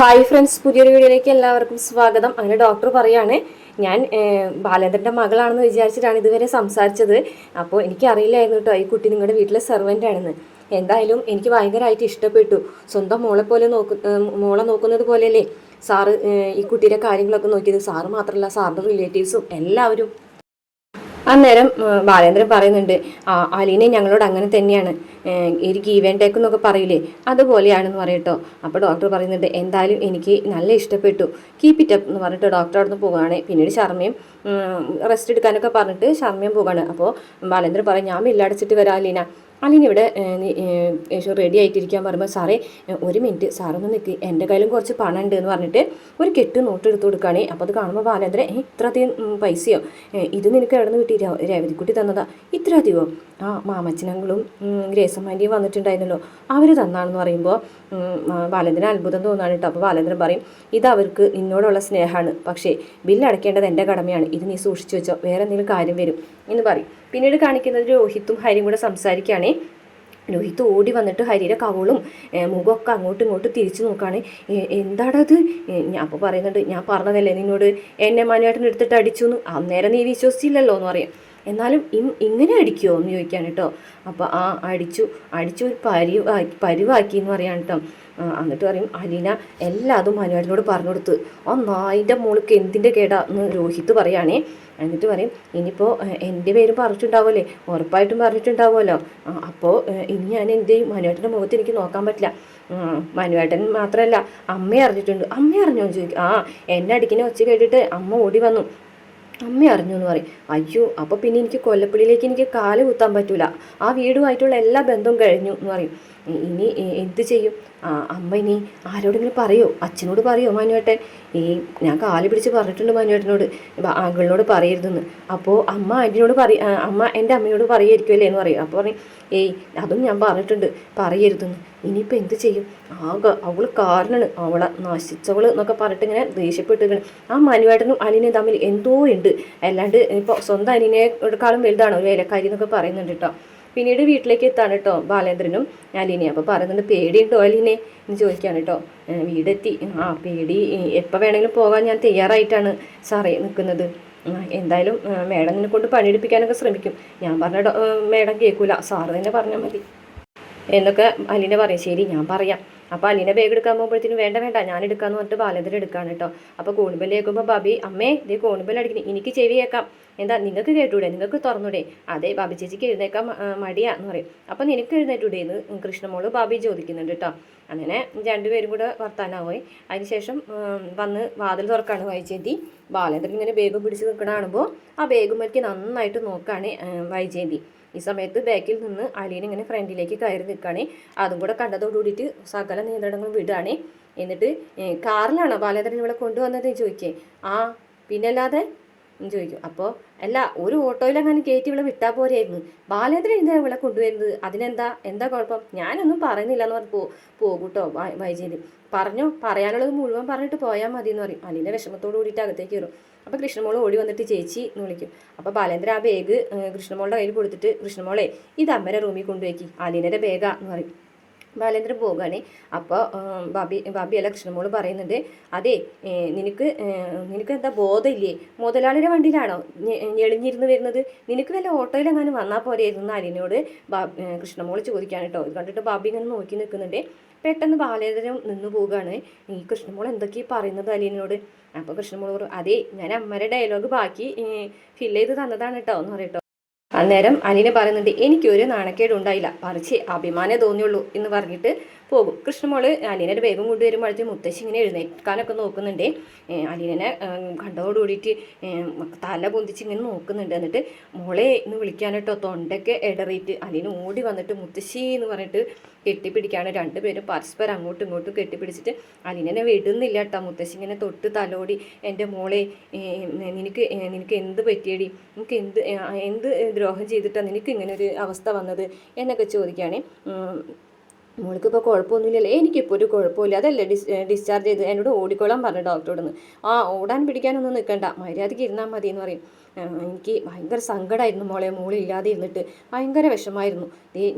Hi friends, പുതിയൊരു വീഡിയോയിലേക്ക് എല്ലാവർക്കും സ്വാഗതം. അങ്ങനെ ഡോക്ടർ പറയാണ്, ഞാൻ ബാലേന്ദ്രൻ്റെ മകളാണെന്ന് വിചാരിച്ചിട്ടാണ് ഇതുവരെ സംസാരിച്ചത്. അപ്പോൾ എനിക്കറിയില്ലായിരുന്നു കേട്ടോ ഈ കുട്ടി നിങ്ങളുടെ വീട്ടിലെ സെർവൻ്റ് ആണെന്ന്. എന്തായാലും എനിക്ക് ഭയങ്കരമായിട്ട് ഇഷ്ടപ്പെട്ടു. സ്വന്തം മോളെ നോക്കുന്നത് പോലെയല്ലേ സാറ് ഈ കുട്ടിയുടെ കാര്യങ്ങളൊക്കെ നോക്കിയത്. സാറ് മാത്രമല്ല, സാറിൻ്റെ റിലേറ്റീവ്സും എല്ലാവരും. അന്നേരം ബാലേന്ദ്രൻ പറയുന്നുണ്ട്, അലീനെ ഞങ്ങളോട് അങ്ങനെ തന്നെയാണ്, ഒരു ഗീവ് ആൻഡ് ടേക്ക് എന്നൊക്കെ പറയില്ലേ, അതുപോലെയാണെന്ന് പറയട്ടോ. അപ്പോൾ ഡോക്ടർ പറയുന്നുണ്ട്, എന്തായാലും എനിക്ക് നല്ല ഇഷ്ടപ്പെട്ടു, കീപ്പ് ഇറ്റ് അപ്പ് എന്ന് പറഞ്ഞിട്ട് ഡോക്ടർ അവിടെ നിന്ന് പോവുകയാണ്. പിന്നീട് ശർമ്മയും റെസ്റ്റ് എടുക്കാനൊക്കെ പറഞ്ഞിട്ട് ശർമ്മയും പോവുകയാണ്. അപ്പോൾ ബാലേന്ദ്രൻ പറയും, ഞാൻ ബില്ലടച്ചിട്ട് വരാം അലീന. അലീന ഇവിടെ റെഡി ആയിട്ടിരിക്കാൻ പറയുമ്പോൾ, സാറേ ഒരു മിനിറ്റ്, സാറൊന്ന് നിൽക്ക്, എൻ്റെ കയ്യിലും കുറച്ച് പണം ഉണ്ട് എന്ന് പറഞ്ഞിട്ട് ഒരു കെട്ട് നോട്ട് എടുത്ത് കൊടുക്കുകയാണ്. അപ്പോൾ അത് കാണുമ്പോൾ ബാലേന്ദ്രൻ, ഇത്രയധികം പൈസയോ, ഇത് നിനക്ക് എവിടെ നിന്ന് കിട്ടി? രേവതിക്കുട്ടി തന്നതാ. ഇത്ര അധികമോ? ആ മാമച്ചനങ്ങളും ഗ്രേസമ്മാൻ്റെയും വന്നിട്ടുണ്ടായിരുന്നല്ലോ, അവർ തന്നാണെന്ന് പറയുമ്പോൾ ബാലേന്ദ്രൻ അത്ഭുതം തോന്നാണ് കേട്ടോ. അപ്പോൾ ബാലേന്ദ്രൻ പറയും, ഇത് അവർക്ക് നിന്നോടുള്ള സ്നേഹമാണ്, പക്ഷേ ബില്ലടയ്ക്കേണ്ടത് എൻ്റെ കടമയാണ്, ഇത് നീ സൂക്ഷിച്ചു വെച്ചോ, വേറെ എന്തെങ്കിലും കാര്യം വരും എന്ന് പറയും. പിന്നീട് കാണിക്കുന്നത് രോഹിത്തും ഹരിയും കൂടെ സംസാരിക്കുകയാണ്. രോഹിത്ത് ഓടി വന്നിട്ട് ഹരിയുടെ കവളും മുഖമൊക്കെ അങ്ങോട്ടും ഇങ്ങോട്ടും തിരിച്ചു നോക്കുകയാണ്. എന്താണത്? ഞാൻ അപ്പോൾ പറയുന്നുണ്ട്, ഞാൻ പറഞ്ഞതല്ലേ നിന്നോട് എന്നെ മനുവേട്ടൻ എടുത്തിട്ട് അടിച്ചു എന്ന്. അന്നേരം നീ വിശ്വസിച്ചില്ലല്ലോ എന്ന് പറയും. എന്നാലും ഇങ്ങനെ അടിക്കുമോ എന്ന് ചോദിക്കാൻ കേട്ടോ. അപ്പോൾ അടിച്ചു ഒരു പരിവാക്കി എന്ന് പറയാൻ കേട്ടോ. എന്നിട്ട് പറയും, അലീന എല്ലാതും മനുവേട്ടനോട് പറഞ്ഞു കൊടുത്ത്, ഒന്നായിൻ്റെ മോൾക്ക് എന്തിൻ്റെ കേടാ എന്ന് രോഹിത്ത് പറയുകയാണേ. എന്നിട്ട് പറയും, ഇനിയിപ്പോൾ എൻ്റെ പേരും പറഞ്ഞിട്ടുണ്ടാവുമല്ലേ, ഉറപ്പായിട്ടും പറഞ്ഞിട്ടുണ്ടാവുമല്ലോ. അപ്പോൾ ഇനി ഞാൻ എന്ത് ചെയ്യും? മനുവേട്ടൻ്റെ മുഖത്ത് എനിക്ക് നോക്കാൻ പറ്റില്ല. മനുവേട്ടൻ മാത്രമല്ല, അമ്മയെ അറിഞ്ഞിട്ടുണ്ട്. അമ്മ അറിഞ്ഞോ എന്ന് ചോദിക്കും. എന്നെ അടിക്കുന്ന ഒച്ച കേട്ടിട്ട് അമ്മ ഓടി വന്നു, അമ്മ അറിഞ്ഞു എന്ന് പറയും. അയ്യോ, അപ്പോൾ പിന്നെ എനിക്ക് കൊല്ലപ്പള്ളിയിലേക്ക് എനിക്ക് കാല് കുത്താൻ പറ്റൂല, ആ വീടുമായിട്ടുള്ള എല്ലാ ബന്ധവും കഴിഞ്ഞു എന്ന് പറയും. ഇനി എന്ത് ചെയ്യും? അമ്മ ഇനി ആരോടെങ്കിലും പറയോ? അച്ഛനോട് പറയോ മനുവേട്ടൻ? ഞാൻ കാല് പിടിച്ച് പറഞ്ഞിട്ടുണ്ട് മനുവേട്ടനോട്, ആങ്കിളിനോട് പറയരുതെന്ന്. അപ്പോൾ അമ്മ എൻ്റെ അമ്മയോട് പറയായിരിക്കുമല്ലേ എന്ന് പറയും. അപ്പോൾ പറയും, അതും ഞാൻ പറഞ്ഞിട്ടുണ്ട്, പറയരുതെന്ന്. ഇനിയിപ്പോൾ എന്ത് ചെയ്യും? അവൾ കാരണമാണ്, അവളെ നശിച്ചവൾ എന്നൊക്കെ പറഞ്ഞിട്ട് ഇങ്ങനെ ദേഷ്യപ്പെട്ടിരിക്കണം. ആ മനുവേട്ടനും അലീനയും തമ്മിൽ എന്തോ ഉണ്ട്, അല്ലാണ്ട് ഇപ്പോൾ സ്വന്തം അലീനയെക്കാളും വലുതാണോ ഒരു വേലക്കാരി എന്നൊക്കെ പറയുന്നുണ്ട് കേട്ടോ. പിന്നീട് വീട്ടിലേക്ക് എത്താണ് കേട്ടോ ബാലേന്ദ്രനും അലീനയും. അപ്പോൾ പറയുന്നുണ്ട്, പേടിയുണ്ടോ അലീനെ എന്ന് ചോദിക്കുകയാണ് കേട്ടോ. വീടെത്തി. പേടി, എപ്പോൾ വേണമെങ്കിലും പോകാൻ ഞാൻ തയ്യാറായിട്ടാണ് സാറേ നിൽക്കുന്നത്. എന്തായാലും മേഡം നിന്നെ കൊണ്ട് പണിയെടുപ്പിക്കാനൊക്കെ ശ്രമിക്കും. ഞാൻ പറഞ്ഞ മേഡം കേൾക്കൂല, സാറ് തന്നെ പറഞ്ഞാൽ മതി എന്നൊക്കെ അലീന പറയും. ശരി, ഞാൻ പറയാം. അപ്പോൾ അലീന ബാഗ് എടുക്കാൻ പോകുമ്പോഴത്തേനും വേണ്ട ഞാൻ എടുക്കാമെന്ന് പറഞ്ഞിട്ട് ബാലേന്ദ്രൻ എടുക്കുകയാണ് കേട്ടോ. അപ്പോൾ കോണിബെല്ല് കേൾക്കുമ്പോൾ ബാബി, അമ്മേ ഇതേ കോണിബെല്ല് അടിക്കണം, എനിക്ക് ചെവി കേൾക്കാം, എന്താ നിങ്ങൾക്ക് കേട്ടൂടെ, നിങ്ങൾക്ക് തുറന്നൂടെ? അതെ, ബാബി ചേച്ചിക്ക് എഴുന്നേക്കാൻ മടിയാന്ന് പറയും. അപ്പോൾ നിനക്ക് എഴുന്നേറ്റൂടെ എന്ന് കൃഷ്ണമോള് ബാബി ചോദിക്കുന്നുണ്ട് കേട്ടോ. അങ്ങനെ രണ്ടുപേരും കൂടെ വർത്താനാവുമായി. അതിനുശേഷം വന്ന് വാതിൽ തുറക്കാണ് വൈജയന്തി. ബാലേന്ദ്രൻ ഇങ്ങനെ ബാഗ് പിടിച്ച് നിൽക്കണ കാണുമ്പോൾ ആ ബാഗുമ്മേലേക്ക് നന്നായിട്ട് നോക്കുകയാണ് വൈജയന്തി. ഈ സമയത്ത് ബാക്കിൽ നിന്ന് അലീന ഇങ്ങനെ ഫ്രണ്ടിലേക്ക് കയറി നിൽക്കുകയാണ്. അതും കൂടെ കണ്ടതോടുകൂടിയിട്ട് സകല നിയന്ത്രണങ്ങളും വിടുകയാണ്. എന്നിട്ട് കാറിലാണോ ബാലേന്ദ്രൻ ഇവിടെ കൊണ്ടുവന്നത് ചോദിക്കേ. പിന്നല്ലാതെ ചോദിക്കും. അപ്പോൾ അല്ല, ഒരു ഓട്ടോയിലങ്ങനെ കയറ്റി ഇവിടെ വിട്ടാൽ പോരായിരുന്നു, ബാലേന്ദ്രൻ എന്താ ഇവിടെ കൊണ്ടുവരുന്നത്, എന്താ കുഴപ്പം? ഞാനൊന്നും പറയുന്നില്ല എന്ന് പറഞ്ഞ് പോകൂട്ടോ വൈജയന്തി. പറയാനുള്ളത് മുഴുവൻ പറഞ്ഞിട്ട് പോയാൽ മതി എന്ന് പറയും. അലീന വിഷമത്തോട് കൂടിയിട്ട് അകത്തേക്ക് കയറും. അപ്പോൾ കൃഷ്ണമോൾ ഓടി വന്നിട്ട് ചേച്ചി എന്ന് വിളിക്കും. അപ്പോൾ ബാലേന്ദ്രൻ ആ ബാഗ് കൃഷ്ണമോളുടെ കയ്യിൽ കൊടുത്തിട്ട്, കൃഷ്ണമോളെ ഇത് അമ്മയുടെ റൂമിൽ കൊണ്ടുപോയി, അലീനയുടെ ബാഗാ എന്ന് പറയും. ബാലേന്ദ്രൻ പോകുകയാണ്. അപ്പോൾ ബാബി അല്ല, കൃഷ്ണമോള് പറയുന്നുണ്ട്, അതെ നിനക്ക് എന്താ ബോധമില്ലേ? മുതലാളിയുടെ വണ്ടിയിലാണോ ഞെളിഞ്ഞിരുന്ന് വരുന്നത്? നിനക്ക് വല്ല ഓട്ടോയിലെങ്ങാനും വന്നാൽ പോരെയായിരുന്നു അലീനയോട് കൃഷ്ണമോള് ചോദിക്കാൻ കേട്ടോ. ഇത് കണ്ടിട്ട് ബാബി ഇങ്ങനെ നോക്കി നിൽക്കുന്നുണ്ട്. പെട്ടെന്ന് ബാലേന്ദ്രൻ നിന്ന് പോവുകയാണ്. ഈ കൃഷ്ണമോൾ എന്തൊക്കെയാണ് പറയുന്നത് അലീനയോട്? അപ്പോൾ കൃഷ്ണമോൾ പറയും, അതെ ഞാൻ അമ്മയുടെ ഡയലോഗ് ബാക്കി ഫില്ല് ചെയ്ത് തന്നതാണ് കേട്ടോ എന്ന് പറയട്ടോ. അന്നേരം അലീന പറയുന്നുണ്ട്, എനിക്കൊരു നാണക്കേട് ഉണ്ടായില്ല, പറിച്ച് അഭിമാനേ തോന്നിയുള്ളൂ എന്ന് പറഞ്ഞിട്ട് പോകും. കൃഷ്ണമോള് അലീനയുടെ വേഗം കൊണ്ടുവരുമ്പോഴത്തേക്കും മുത്തശ്ശി ഇങ്ങനെ എഴുന്നേൽക്കാനൊക്കെ നോക്കുന്നുണ്ട്. അലീനനെ കണ്ടോടുകൂടിയിട്ട് തല പൊന്തിച്ച് ഇങ്ങനെ നോക്കുന്നുണ്ട്. എന്നിട്ട് മോളെ എന്ന് വിളിക്കാനിട്ടോ തൊണ്ടയ്ക്ക് ഇടറിയിട്ട് അലീന ഓടി വന്നിട്ട് മുത്തശ്ശി എന്ന് പറഞ്ഞിട്ട് കെട്ടിപ്പിടിക്കുകയാണ്. രണ്ടുപേരും പരസ്പരം അങ്ങോട്ടും ഇങ്ങോട്ടും കെട്ടിപ്പിടിച്ചിട്ട് അലീനനെ വിടുന്നില്ല കേട്ടോ. മുത്തശ്ശി ഇങ്ങനെ തൊട്ട് തലോടി, എൻ്റെ മോളെ നിനക്ക് എന്ത് പറ്റിയടി, നിനക്ക് എന്ത് ദ്രോഹം ചെയ്തിട്ടാണ് നിനക്ക് ഇങ്ങനെ ഒരു അവസ്ഥ വന്നത് എന്നൊക്കെ ചോദിക്കുകയാണ്. മോൾക്കിപ്പോൾ കുഴപ്പമൊന്നുമില്ലല്ലോ. എനിക്കിപ്പോൾ ഒരു കുഴപ്പമില്ല, അതല്ലേ ഡിസ്ചാർജ് ചെയ്ത് എന്നോട് ഓടിക്കോളാൻ പറഞ്ഞു ഡോക്ടറോടൊന്ന്. ആ ഓടാൻ പിടിക്കാനൊന്നും നിൽക്കണ്ട, മര്യാദയ്ക്ക് ഇരുന്നാൽ മതി എന്ന് പറയും. എനിക്ക് ഭയങ്കര സങ്കടമായിരുന്നു മോളില്ലാതെ ഇരുന്നിട്ട്, ഭയങ്കര വിഷമായിരുന്നു.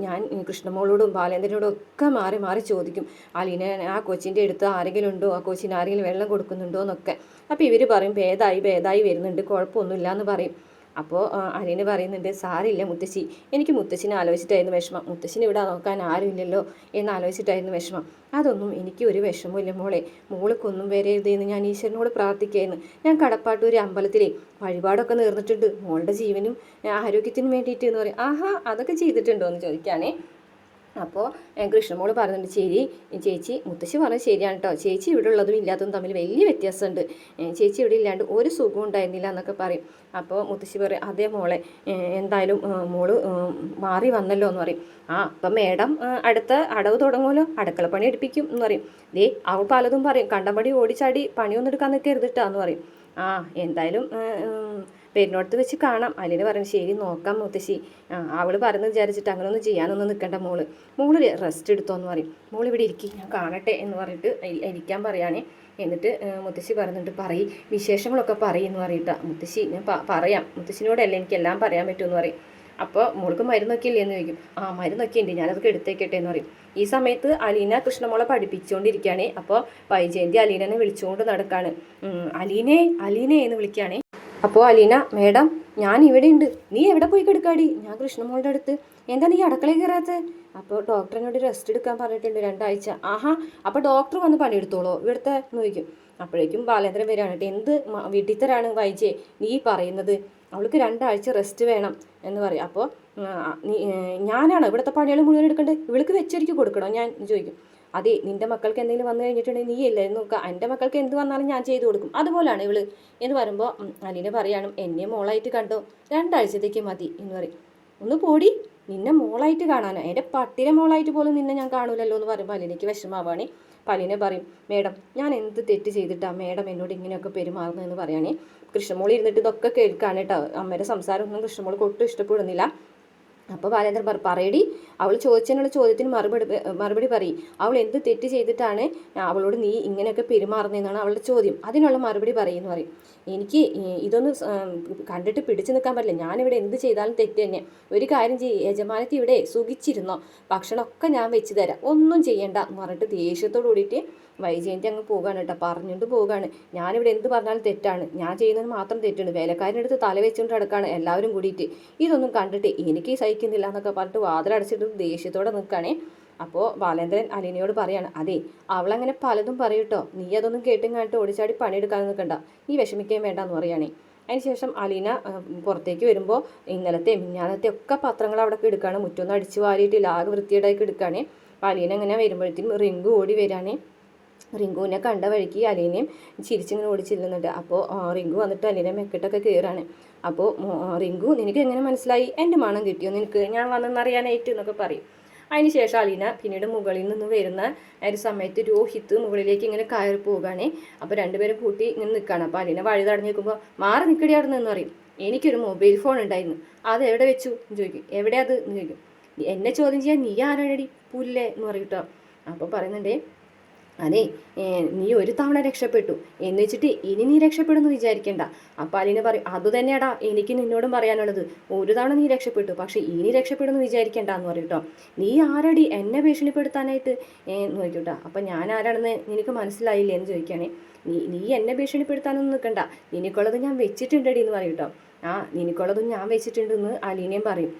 ഞാൻ കൃഷ്ണമോളോടും ബാലേന്ദ്രനോടും ഒക്കെ മാറി മാറി ചോദിക്കും, അലീന ആ കൊച്ചിൻ്റെ അടുത്ത് ആരെങ്കിലും ഉണ്ടോ, ആ കൊച്ചിന് ആരെങ്കിലും വെള്ളം കൊടുക്കുന്നുണ്ടോ എന്നൊക്കെ. അപ്പോൾ ഇവർ പറയും ഭേദമായി വരുന്നുണ്ട്, കുഴപ്പമൊന്നുമില്ല എന്ന് പറയും. അപ്പോൾ അലീന പറയുന്നുണ്ട്, സാരില്ല മുത്തശ്ശി, എനിക്ക് മുത്തശ്ശിനെ ആലോചിച്ചിട്ടായിരുന്നു വിഷമം, മുത്തശ്ശിനെ ഇവിടെ നോക്കാൻ ആരുമില്ലല്ലോ എന്നാലോചിച്ചിട്ടായിരുന്നു വിഷമം. അതൊന്നും എനിക്ക് ഒരു വിഷമമില്ല മോളെ, മോൾക്കൊന്നും വരരുതെന്ന് ഞാൻ ഈശ്വരനോട് പ്രാർത്ഥിക്കുകയായിരുന്നു. ഞാൻ കടപ്പാട്ടൂർ അമ്പലത്തിലെ വഴിപാടൊക്കെ നേർന്നിട്ടുണ്ട് മോളുടെ ജീവനും ആരോഗ്യത്തിനും വേണ്ടിയിട്ട് എന്ന് പറയും. ആഹാ, അതൊക്കെ ചെയ്തിട്ടുണ്ടോ എന്ന് ചോദിക്കുകയാണേ. അപ്പോൾ കൃഷ്ണമോള് പറയുന്നുണ്ട്, ശരി ചേച്ചി, മുത്തശ്ശി പറഞ്ഞത് ശരിയാണ് കേട്ടോ, ചേച്ചി ഇവിടെ ഉള്ളതും ഇല്ലാത്തതും തമ്മിൽ വലിയ വ്യത്യാസമുണ്ട്, ചേച്ചി ഇവിടെ ഇല്ലാണ്ട് ഒരു സുഖം ഉണ്ടായിരുന്നില്ല എന്നൊക്കെ പറയും. അപ്പോൾ മുത്തശ്ശി പറയും, അതേ മോളെ, എന്തായാലും മോള് മാറി വന്നല്ലോ എന്ന് പറയും. അപ്പം മേഡം അടുത്ത അടവ് തുടങ്ങുമല്ലോ, അടുക്കളപ്പണി എടുപ്പിക്കും എന്ന് പറയും. അവൾ പലതും പറയും, കണ്ടപടി ഓടിച്ചാടി പണിയൊന്നും എടുക്കാൻ നിൽക്കരുതിട്ടാന്ന് പറയും. എന്തായാലും പെരുന്നോടത്ത് വെച്ച് കാണാം. അലീന പറഞ്ഞു, ശരി നോക്കാം മുത്തശ്ശി, അവൾ പറയുന്നത് വിചാരിച്ചിട്ട് അങ്ങനെ ഒന്നും ചെയ്യാനൊന്നും നിൽക്കണ്ട, മോള് റെസ്റ്റ് എടുത്തോന്ന് പറയും. മോൾ ഇവിടെ ഇരിക്കും, ഞാൻ കാണട്ടെ എന്ന് പറഞ്ഞിട്ട് ഇരിക്കാൻ പറയുകയാണെ. എന്നിട്ട് മുത്തശ്ശി പറയുന്നുണ്ട്, വിശേഷങ്ങളൊക്കെ പറയുമെന്ന് പറയിട്ടാ. മുത്തശ്ശി ഞാൻ പറയാം, മുത്തശ്ശിനോടല്ലേ എനിക്കെല്ലാം പറയാൻ പറ്റുമെന്ന് പറയും. അപ്പോൾ മോൾക്ക് മരുന്നൊക്കെ ഇല്ലേ എന്ന് ചോദിക്കും. മരുന്നൊക്കെ ഉണ്ട്, ഞാനതൊക്കെ എടുത്തേക്കട്ടെ എന്ന് പറയും. ഈ സമയത്ത് അലീന കൃഷ്ണമോളെ പഠിപ്പിച്ചുകൊണ്ടിരിക്കുകയാണ്. അപ്പോൾ വൈജയന്തി അലീനനെ വിളിച്ചുകൊണ്ട് നടക്കുകയാണ്. അലീനേ എന്ന് വിളിക്കുകയാണേ. അപ്പോൾ അലീന, മേഡം ഞാൻ ഇവിടെ ഉണ്ട്, നീ എവിടെ പോയി കിടക്കാടി? ഞാൻ കൃഷ്ണമോളുടെ അടുത്ത്. എന്താ നീ അടുക്കളയിൽ കയറാത്തത്? അപ്പോൾ ഡോക്ടറിനോട് റെസ്റ്റ് എടുക്കാൻ പറഞ്ഞിട്ടുണ്ട് 2 ആഴ്ച. അപ്പോൾ ഡോക്ടർ വന്ന് പണിയെടുത്തോളോ ഇവിടുത്തെ എന്ന് ചോദിക്കും. അപ്പോഴേക്കും ബാലേന്ദ്രൻ വരികയാണ്. എന്ത് വീട്ടിത്തരാണ് വൈജേ നീ പറയുന്നത്? അവൾക്ക് 2 ആഴ്ച റെസ്റ്റ് വേണം എന്ന് പറയും. അപ്പോൾ ഞാനാണ് ഇവിടുത്തെ പണികൾ മുഴുവൻ എടുക്കേണ്ടത്, ഇവൾക്ക് വെച്ചൊരുക്കി കൊടുക്കണോ ഞാൻ ചോദിക്കും. അതെ, നിൻ്റെ മക്കൾക്ക് എന്തെങ്കിലും വന്നു കഴിഞ്ഞിട്ടുണ്ടെങ്കിൽ നീ ഇല്ലേ നോക്കുക, എൻ്റെ മക്കൾക്ക് എന്ത് വന്നാലും ഞാൻ ചെയ്തു കൊടുക്കും, അതുപോലെയാണ് ഇവള് എന്ന് പറയുമ്പോൾ അലീന പറയാണ്, എന്നെ മോളായിട്ട് കണ്ടോ, 2 ആഴ്ചത്തേക്ക് മതി എന്ന് പറയും. ഒന്ന് പോടി, നിന്നെ മോളായിട്ട് കാണാനോ, എൻ്റെ പട്ടിനെ മോളായിട്ട് പോലും നിന്നെ ഞാൻ കാണൂലല്ലോ എന്ന് പറയുമ്പോൾ അലീനയ്ക്ക് വിഷമാവാണേ. അലീന പറയും, മേഡം ഞാൻ എന്ത് തെറ്റ് ചെയ്തിട്ടാണ് മേഡം എന്നോട് ഇങ്ങനെയൊക്കെ പെരുമാറുന്നതെന്ന് പറയുകയാണെ. കൃഷ്ണമോൾ ഇരുന്നിട്ട് ഇതൊക്കെ കേൾക്കാണ് കേട്ടോ. അമ്മയുടെ സംസാരമൊന്നും കൃഷ്ണമോൾക്ക് ഒട്ടും ഇഷ്ടപ്പെടുന്നില്ല. അപ്പോൾ ബാലേന്ദ്രൻ പറയടി, അവൾ ചോദിച്ചതിനുള്ള ചോദ്യത്തിന് മറുപടി പറയും. അവൾ എന്ത് തെറ്റ് ചെയ്തിട്ടാണ് അവളോട് നീ ഇങ്ങനെയൊക്കെ പെരുമാറുന്നതെന്നാണ് അവളുടെ ചോദ്യം, അതിനുള്ള മറുപടി പറയുമെന്ന് പറയും. എനിക്ക് ഇതൊന്നും കണ്ടിട്ട് പിടിച്ചു നിൽക്കാൻ പറ്റില്ല, ഞാനിവിടെ എന്ത് ചെയ്താലും തെറ്റ് തന്നെ. ഒരു കാര്യം യജമാനത്തി ഇവിടെ സുഖിച്ചിരുന്നോ, ഭക്ഷണമൊക്കെ ഞാൻ വെച്ച് തരാം, ഒന്നും ചെയ്യണ്ട എന്ന് പറഞ്ഞിട്ട് ദേഷ്യത്തോടു കൂടിയിട്ട് വൈജയന്തി അങ്ങ് പോകാണ് കേട്ടോ. പറഞ്ഞുകൊണ്ട് പോകാണ്, ഞാനിവിടെ എന്ത് പറഞ്ഞാലും തെറ്റാണ്, ഞാൻ ചെയ്യുന്നത് മാത്രം തെറ്റാണ്, വേലക്കാരൻ്റെ അടുത്ത് തല വെച്ചുകൊണ്ട് കിടക്കാണ് എല്ലാവരും കൂടിയിട്ട്, ഇതൊന്നും കണ്ടിട്ട് എനിക്ക് സഹിക്കുന്നില്ല എന്നൊക്കെ പറഞ്ഞിട്ട് വാതിലടച്ചിട്ട് ദേഷ്യത്തോടെ നിൽക്കുകയാണേ. അപ്പോൾ ബാലേന്ദ്രൻ അലീനയോട് പറയാണ്, അതെ അവളങ്ങനെ പലതും പറയൂട്ടോ, നീ അതൊന്നും കേട്ടും കണ്ടിട്ട് ഓടിച്ചാടി പണിയെടുക്കാൻ നിൽക്കണ്ട, നീ വിഷമിക്കാൻ വേണ്ടെന്ന് പറയുകയാണേ. അതിനുശേഷം അലീന പുറത്തേക്ക് വരുമ്പോൾ ഇന്നലത്തെ മിഞ്ഞാന്നത്തെ ഒക്കെ പത്രങ്ങൾ അവിടെ എടുക്കുകയാണ്, മുറ്റൊന്നും അടിച്ച് വാരിയിട്ടില്ല, ആകെ വൃത്തിയേടാക്കി എടുക്കുകയാണ്. അപ്പോൾ അലീന ഇങ്ങനെ വരുമ്പോഴത്തേക്കും റിങ്കു ഓടി വരികയാണേ. റിങ്കുവിനെ കണ്ട വഴിക്ക് അലീനയും ചിരിച്ചിങ്ങനെ ഓടിച്ചിരുന്നുണ്ട്. അപ്പോൾ റിങ്കു വന്നിട്ട് അലീനെ മെക്കിട്ടൊക്കെ കയറാണ്. അപ്പോൾ റിങ്കു, നിനക്ക് എങ്ങനെ മനസ്സിലായി, എൻ്റെ മണം കിട്ടിയോ നിനക്ക്, ഞാൻ വന്നെന്നറിയാനായിട്ട് എന്നൊക്കെ പറയും. അതിന് ശേഷം അലീന പിന്നീട് മുകളിൽ നിന്ന് വരുന്ന ഒരു സമയത്ത് രോഹിത്ത് മുകളിലേക്ക് ഇങ്ങനെ കയറി പോവുകയാണേ. അപ്പോൾ രണ്ടുപേരും കൂട്ടി ഇങ്ങനെ നിൽക്കുകയാണ്. അപ്പോൾ അലീന വഴി തടഞ്ഞു നിൽക്കുമ്പോൾ, മാറി നിൽക്കടി അവിടെ നിന്ന് പറയും. എനിക്കൊരു മൊബൈൽ ഫോൺ ഉണ്ടായിരുന്നു, അത് എവിടെ വെച്ചു എന്ന് ചോദിക്കും. എവിടെയാ അത് എന്ന് ചോദിക്കും. എന്നെ ചോദ്യം ചെയ്യാൻ നീ ആരാടി പുല്ലേ എന്ന് പറയും കേട്ടോ. അപ്പോൾ പറയുന്നുണ്ടേ, അതെ നീ ഒരു തവണ രക്ഷപ്പെട്ടു എന്ന് വെച്ചിട്ട് ഇനി നീ രക്ഷപ്പെടുമെന്ന് വിചാരിക്കണ്ട. അപ്പോൾ അലീന പറയും, അതുതന്നെയാടാ എനിക്ക് നിന്നോടും പറയാനുള്ളത്, ഒരു തവണ നീ രക്ഷപ്പെട്ടു, പക്ഷെ ഇനി രക്ഷപ്പെടുമെന്ന് വിചാരിക്കണ്ട എന്ന് പറയും കേട്ടോ. നീ ആരടി എന്നെ ഭീഷണിപ്പെടുത്താനായിട്ട് എന്ന് ചോദിക്കും കേട്ടോ. അപ്പം ഞാൻ ആരാണെന്ന് നിനക്ക് മനസ്സിലായില്ലേ എന്ന് ചോദിക്കുകയാണെ. നീ എന്നെ ഭീഷണിപ്പെടുത്താനൊന്നും നിൽക്കണ്ട, നിനക്കുള്ളത് ഞാൻ വെച്ചിട്ടുണ്ടടി എന്ന് പറയും കേട്ടോ. നിനക്കുള്ളതും ഞാൻ വെച്ചിട്ടുണ്ടെന്ന് അലീനയും പറയും.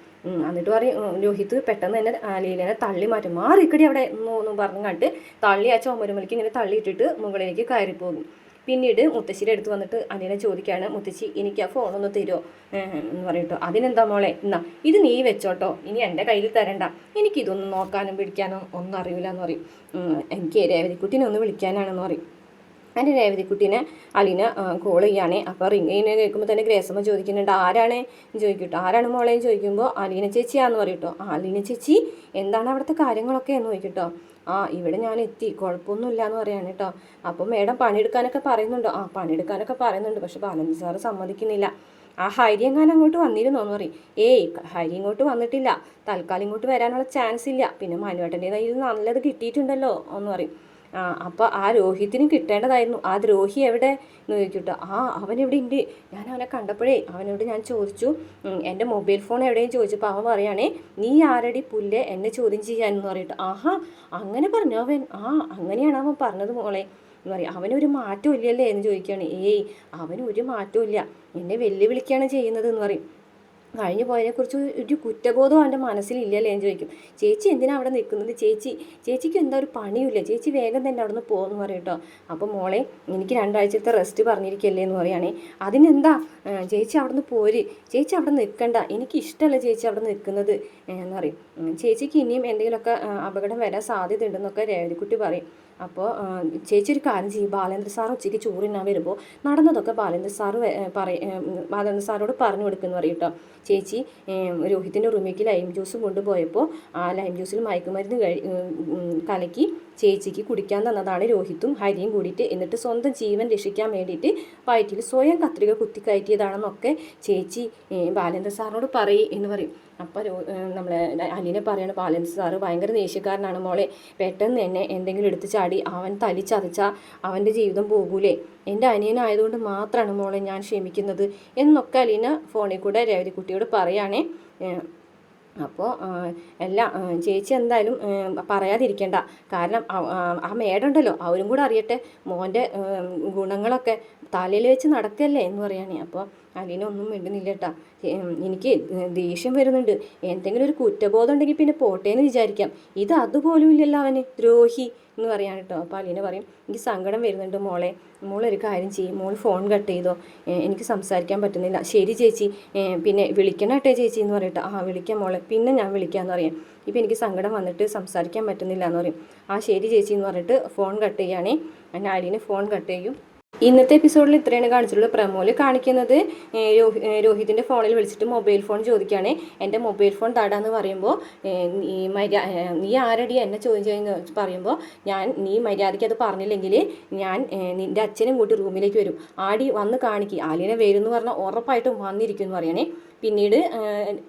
എന്നിട്ട് പറയും രോഹിത്ത് പെട്ടെന്ന് തന്നെ അലീനനെ തള്ളി മാറ്റും. മാറിക്കടി അവിടെ എന്ന് പറഞ്ഞു കണ്ടിട്ട് തള്ളി ആ ചുമരുമലിക്ക് ഇങ്ങനെ തള്ളിയിട്ടിട്ട് മുകളിലേക്ക് കയറിപ്പോകും. പിന്നീട് മുത്തശ്ശിയുടെ അടുത്ത് വന്നിട്ട് അലീന ചോദിക്കുകയാണ്, മുത്തശ്ശി എനിക്ക് ആ ഫോണൊന്ന് തരുമോ എന്ന് പറയട്ടോ. അതിനെന്താ മോളെ, എന്നാ ഇത് നീ വെച്ചോട്ടോ, ഇനി എൻ്റെ കയ്യിൽ തരണ്ട, എനിക്കിതൊന്നും നോക്കാനും പിടിക്കാനോ ഒന്നും അറിയില്ല എന്ന് പറയും. എനിക്ക് രേവതിക്കുട്ടീനെ ഒന്ന് വിളിക്കാനാണെന്ന് പറയും. എൻ്റെ രേവതിക്കുട്ടീനെ അലീന കോൾ ചെയ്യുകയാണേ. അപ്പോൾ റിങ്ങിനെ കേൾക്കുമ്പോൾ തന്നെ ഗ്രേസമ്മ ചോദിക്കുന്നുണ്ട്, ആരാണ് ചോദിക്കട്ടോ. ആരാണ് മോളെ ചോദിക്കുമ്പോൾ അലീന ചേച്ചിയാന്ന് പറയട്ടോ. അലീന ചേച്ചി, എന്താണ് അവിടുത്തെ കാര്യങ്ങളൊക്കെ എന്ന് ചോദിക്കട്ടോ. ഇവിടെ ഞാൻ എത്തി, കുഴപ്പമൊന്നുമില്ല എന്ന് പറയാണ് കേട്ടോ. അപ്പോൾ മേഡം പണിയെടുക്കാനൊക്കെ പറയുന്നുണ്ടോ? പണിയെടുക്കാനൊക്കെ പറയുന്നുണ്ട്, പക്ഷെ ബാലൻ സാറ് സമ്മതിക്കുന്നില്ല. ആ ഹരി എങ്ങാനും അങ്ങോട്ട് വന്നിരുന്നോ എന്ന് പറയും. ഏയ് ഹരി ഇങ്ങോട്ട് വന്നിട്ടില്ല, തൽക്കാലം ഇങ്ങോട്ട് വരാനുള്ള ചാൻസ് ഇല്ല, പിന്നെ മനുവേട്ടൻ്റെ കയ്യിൽ നല്ലത് കിട്ടിയിട്ടുണ്ടല്ലോ എന്ന് പറയും. അപ്പോൾ ആ രോഹിത്തിനും കിട്ടേണ്ടതായിരുന്നു, ആ ദ്രോഹി എവിടെ എന്ന് ചോദിക്കട്ടോ. അവനെവിടെ ഉണ്ട്, ഞാൻ അവനെ കണ്ടപ്പോഴേ അവനോട് ഞാൻ ചോദിച്ചു എൻ്റെ മൊബൈൽ ഫോൺ എവിടെയും ചോദിച്ചപ്പോൾ അവൻ പറയുകയാണേ നീ ആരടി പുല്ല് എന്നെ ചോദ്യം ചെയ്യാനെന്ന് പറയട്ടോ. അങ്ങനെ പറഞ്ഞു അവൻ. അങ്ങനെയാണ് അവൻ പറഞ്ഞത് മോളെ എന്ന് പറയും. അവനൊരു മാറ്റവും ഇല്ലല്ലേ എന്ന് ചോദിക്കുകയാണ്. ഏയ് അവനൊരു മാറ്റവും ഇല്ല, എന്നെ വെല്ലുവിളിക്കുകയാണ് ചെയ്യുന്നത് എന്ന് പറയും. കഴിഞ്ഞു പോയതിനെക്കുറിച്ച് ഒരു കുറ്റബോധം അവൻ്റെ മനസ്സിലില്ലല്ലേ എന്ന് ചോദിക്കും. ചേച്ചി എന്തിനാണ് അവിടെ നിൽക്കുന്നത്, ചേച്ചിക്ക് എന്താ ഒരു പണിയില്ല, ചേച്ചി വേഗം തന്നെ അവിടെ നിന്ന് പോകുമെന്ന് പറയും കേട്ടോ. അപ്പോൾ മോളെ എനിക്ക് 2 ആഴ്ചത്തെ റെസ്റ്റ് പറഞ്ഞിരിക്കല്ലേ എന്ന് പറയുകയാണേ. അതിനെന്താ ചേച്ചി അവിടെ നിന്ന് പോര്, ചേച്ചി അവിടെ നിൽക്കണ്ട, എനിക്കിഷ്ടമല്ല ചേച്ചി അവിടെ നിൽക്കുന്നത് എന്ന് പറയും. ചേച്ചിക്ക് ഇനിയും എന്തെങ്കിലുമൊക്കെ അപകടം വരാൻ സാധ്യത ഉണ്ടെന്നൊക്കെ രേവതിക്കുട്ടി പറയും. അപ്പോൾ ചേച്ചി ഒരു കാര്യം ചെയ്യും, ബാലേന്ദ്ര സാർ ഉച്ചയ്ക്ക് ചോറിനാൻ വരുമ്പോൾ നടന്നതൊക്കെ ബാലേന്ദ്ര സാറോട് പറഞ്ഞു കൊടുക്കുമെന്ന് പറയും കേട്ടോ. ചേച്ചി രോഹിത്തിൻ്റെ റൂമിലേക്ക് ലൈം ജ്യൂസ് കൊണ്ടുപോയപ്പോൾ ആ ലൈം ജ്യൂസിൽ മയക്കുമരുന്ന് കലക്കി ചേച്ചിക്ക് കുടിക്കാൻ തന്നതാണ് രോഹിത്തും ഹരിയും കൂടിയിട്ട്. എന്നിട്ട് സ്വന്തം ജീവൻ രക്ഷിക്കാൻ വേണ്ടിയിട്ട് വയറ്റിൽ സ്വയം കത്രിക കുത്തിക്കയറ്റിയതാണെന്നൊക്കെ ചേച്ചി ബാലേന്ദ്ര സാറിനോട് പറയും എന്ന് പറയും. അപ്പോൾ നമ്മളെ അലീനെ പറയാണ്, ബാലേന്ദ്ര സാറ് ഭയങ്കര ദേഷ്യക്കാരനാണ് മോളെ, പെട്ടെന്ന് തന്നെ എന്തെങ്കിലും എടുത്ത് ചാടി അവൻ തലിച്ചതച്ചാൽ അവൻ്റെ ജീവിതം പോകൂലേ, എൻ്റെ അനിയനായതുകൊണ്ട് മാത്രമാണ് മോളെ ഞാൻ ക്ഷമിക്കുന്നത് എന്നൊക്കെ അലീന ഫോണിൽ കൂടെ രേവതിക്കുട്ടിയോട് പറയുകയാണേ. അപ്പോൾ ചേച്ചി എന്തായാലും പറയാതിരിക്കണ്ട, കാരണം ആ മേഡുണ്ടല്ലോ അവരും കൂടെ അറിയട്ടെ മോൻ്റെ ഗുണങ്ങളൊക്കെ തലയിൽ വെച്ച് നടക്കല്ലേ എന്ന് പറയുകയാണേ. അപ്പോൾ അലീന ഒന്നും മിണ്ടുന്നില്ല കേട്ടാ. എനിക്ക് ദേഷ്യം വരുന്നുണ്ട്, എന്തെങ്കിലും ഒരു കുറ്റബോധം ഉണ്ടെങ്കിൽ പിന്നെ പോട്ടേന്ന് വിചാരിക്കാം, ഇത് അതുപോലും ഇല്ലല്ലോ അവന്, ദ്രോഹി എന്ന് പറയാൻ കേട്ടോ. അപ്പോൾ അലീന പറയും എനിക്ക് സങ്കടം വരുന്നുണ്ട് മോളെ, മോളൊരു കാര്യം ചെയ്യും, മോൾ ഫോൺ കട്ട് ചെയ്തോ, എനിക്ക് സംസാരിക്കാൻ പറ്റുന്നില്ല. ശരി ചേച്ചി, പിന്നെ വിളിക്കണം കേട്ടോ ചേച്ചി എന്ന് പറയട്ടോ. വിളിക്കാം മോളെ, പിന്നെ ഞാൻ വിളിക്കാമെന്ന് പറയാം, ഇപ്പം എനിക്ക് സങ്കടം വന്നിട്ട് സംസാരിക്കാൻ പറ്റുന്നില്ല എന്ന് പറയും. ശരി ചേച്ചി എന്ന് പറഞ്ഞിട്ട് ഫോൺ കട്ട് ചെയ്യുകയാണേ. അങ്ങനെ അലീന ഫോൺ കട്ട് ചെയ്യും. ഇന്നത്തെ എപ്പിസോഡിൽ ഇത്രയാണ് കാണിച്ചിട്ടുള്ളത്. പ്രമോല് കാണിക്കുന്നത് രോഹിതിൻ്റെ ഫോണിൽ വിളിച്ചിട്ട് മൊബൈൽ ഫോൺ ചോദിക്കുകയാണ്. എൻ്റെ മൊബൈൽ ഫോൺ തടാന്ന് പറയുമ്പോൾ നീ ആരടി എന്നെ ചോദ്യം ചെയ്യുന്ന പറയുമ്പോൾ നീ മര്യാദയ്ക്ക് അത് പറഞ്ഞില്ലെങ്കിൽ ഞാൻ നിൻ്റെ അച്ഛനും കൂട്ടി റൂമിലേക്ക് വരും, ആടി വന്ന് കാണിക്കുക, ആലിനെ വരും എന്ന് പറഞ്ഞാൽ ഉറപ്പായിട്ടും വന്നിരിക്കും എന്ന് പറയണേ. പിന്നീട്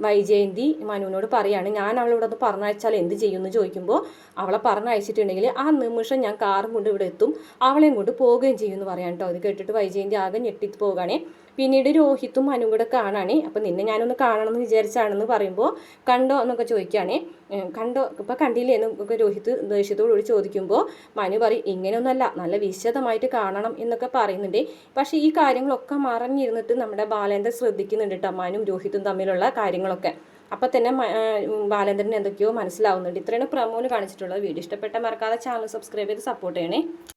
വൈജയന്തി മനുവിനോട് പറയാണ്, ഞാൻ അവളിവിടെ അത് പറഞ്ഞയച്ചാൽ എന്ത് ചെയ്യുമെന്ന് ചോദിക്കുമ്പോൾ അവളെ പറഞ്ഞയച്ചിട്ടുണ്ടെങ്കിൽ ആ നിമിഷം ഞാൻ കാറും കൊണ്ട് ഇവിടെ എത്തും, അവളെയും കൊണ്ട് പോവുകയും ചെയ്യുമെന്ന് പറയാം കേട്ടോ. അത് കേട്ടിട്ട് വൈജയന്തി ആകെ ഞെട്ടിത്ത് പോവുകയാണേ. പിന്നീട് രോഹിത്തും മനുവും കൂടെ കാണാണേ. അപ്പം നിന്നെ ഞാനൊന്ന് കാണണമെന്ന് വിചാരിച്ചാണെന്ന് പറയുമ്പോൾ കണ്ടോ എന്നൊക്കെ ചോദിക്കുകയാണേ. കണ്ടോ ഇപ്പം കണ്ടില്ലേ എന്നൊക്കെ രോഹിത്ത് ദേഷ്യത്തോടുകൂടി ചോദിക്കുമ്പോൾ മനു പറയും ഇങ്ങനെയൊന്നല്ല, നല്ല വിശദമായിട്ട് കാണണം എന്നൊക്കെ പറയുന്നുണ്ട്. പക്ഷേ ഈ കാര്യങ്ങളൊക്കെ മറഞ്ഞിരുന്നിട്ട് നമ്മുടെ ബാലേന്ദ്രൻ ശ്രദ്ധിക്കുന്നുണ്ട് കേട്ടോ, മനുവും രോഹിത്തും തമ്മിലുള്ള കാര്യങ്ങളൊക്കെ. അപ്പം തന്നെ ബാലേന്ദ്രന് എന്തൊക്കെയോ മനസ്സിലാവുന്നുണ്ട്. ഇത്രയാണ് പ്രമോന് കാണിച്ചിട്ടുള്ളത്. വീഡിയോ ഇഷ്ടപ്പെട്ട മറക്കാതെ ചാനൽ സബ്സ്ക്രൈബ് ചെയ്ത് സപ്പോർട്ട് ചെയ്യണേ.